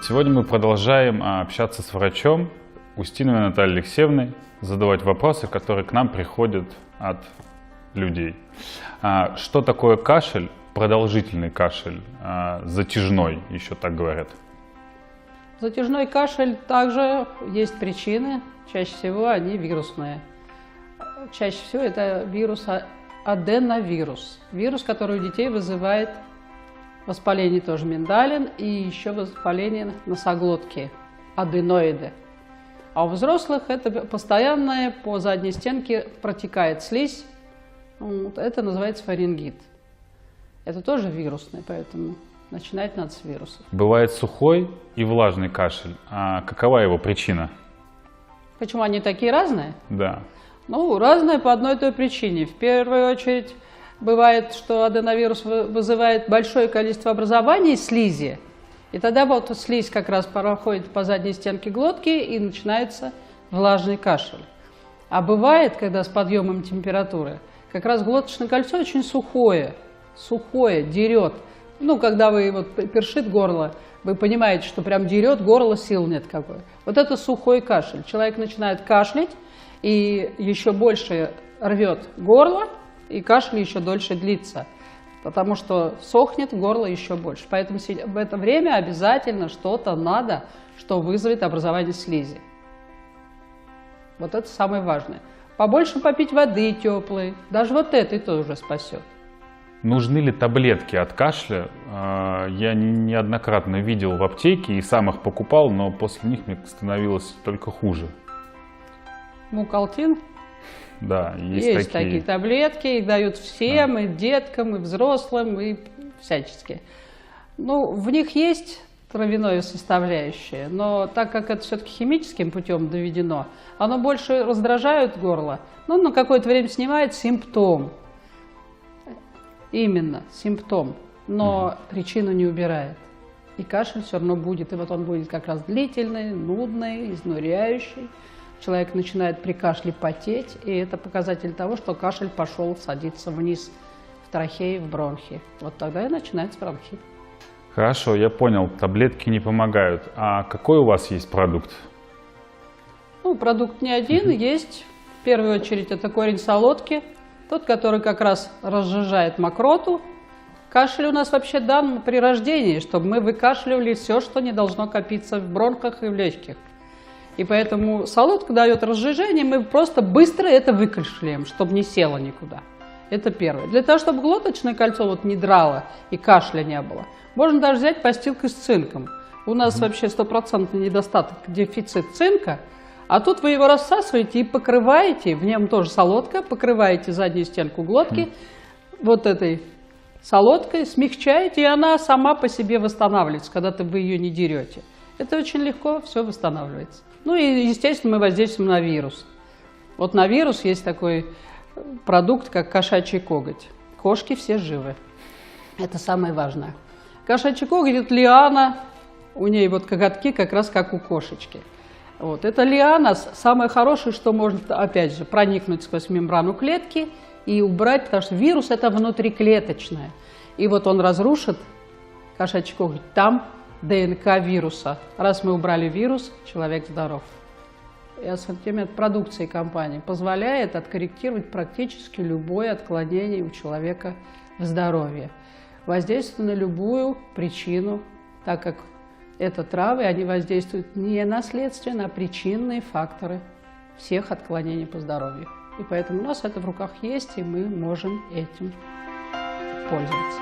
Сегодня мы продолжаем общаться с врачом Устиновой Натальей Алексеевной, задавать вопросы, которые к нам приходят от людей. Что такое кашель, продолжительный кашель, затяжной, еще так говорят? Затяжной кашель также есть причины, чаще всего они вирусные. Чаще всего это вирус аденовирус, вирус, который у детей вызывает воспаление тоже миндалин и еще воспаление носоглотки, аденоиды. А у взрослых это постоянное по задней стенке протекает слизь, это называется фарингит. Это тоже вирусный, поэтому начинать надо с вирусов. Бывает сухой и влажный кашель. А какова его причина? Почему они такие разные? Да. Ну, разные по одной и той причине. В первую очередь, бывает, что аденовирус вызывает большое количество образований слизи, и тогда вот слизь как раз проходит по задней стенке глотки и начинается влажный кашель. А бывает, когда с подъемом температуры, как раз глоточное кольцо очень сухое, дерет. Ну, когда вы вот першит горло, вы понимаете, что прям дерет горло, сил нет какой. Вот это сухой кашель. Человек начинает кашлять и еще больше рвет горло, и кашель еще дольше длится, потому что сохнет горло еще больше. Поэтому в это время обязательно что-то надо, что вызовет образование слизи. Вот это самое важное. Побольше попить воды теплой, даже вот это и тоже спасет. Нужны ли таблетки от кашля? Я неоднократно видел в аптеке и сам их покупал, но после них мне становилось только хуже. Мукалтин? Да, есть такие таблетки, их дают всем, и деткам, и взрослым, и всячески. Ну, в них есть травяное составляющее, но так как это все-таки химическим путем доведено, оно больше раздражает горло, но на какое-то время снимает симптом. Именно симптом, но причину не убирает. И кашель все равно будет, и вот он будет как раз длительный, нудный, изнуряющий. Человек начинает при кашле потеть, и это показатель того, что кашель пошел садиться вниз в трахеи, в бронхи. Вот тогда и начинается бронхит. Хорошо, я понял, таблетки не помогают. А какой у вас есть продукт? Ну, продукт не один, есть. В первую очередь это корень солодки, тот, который как раз разжижает мокроту. Кашель у нас вообще дан при рождении, чтобы мы выкашливали все, что не должно копиться в бронхах и в легких. И поэтому солодка дает разжижение, мы просто быстро это выкашляем, чтобы не село никуда. Это первое. Для того, чтобы глоточное кольцо вот не драло и кашля не было, можно даже взять постилку с цинком. У нас вообще стопроцентный недостаток, дефицит цинка, а тут вы его рассасываете и покрываете, в нем тоже солодка, покрываете заднюю стенку глотки вот этой солодкой, смягчаете, и она сама по себе восстанавливается, когда вы ее не дерете. Это очень легко, все восстанавливается. Ну и, естественно, мы воздействуем на вирус. Вот на вирус есть такой продукт, как кошачий коготь. Кошки все живы. Это самое важное. Кошачий коготь – это лиана, у нее вот коготки как раз как у кошечки. Вот. Это лиана самое хорошее, что может, опять же, проникнуть сквозь мембрану клетки и убрать, потому что вирус – это внутриклеточное. И вот он разрушит кошачий коготь там, ДНК вируса. Раз мы убрали вирус, человек здоров. И ассортимент продукции компании позволяет откорректировать практически любое отклонение у человека в здоровье. Воздействует на любую причину, так как это травы, они воздействуют не наследственно, а причинные факторы всех отклонений по здоровью. И поэтому у нас это в руках есть, и мы можем этим пользоваться.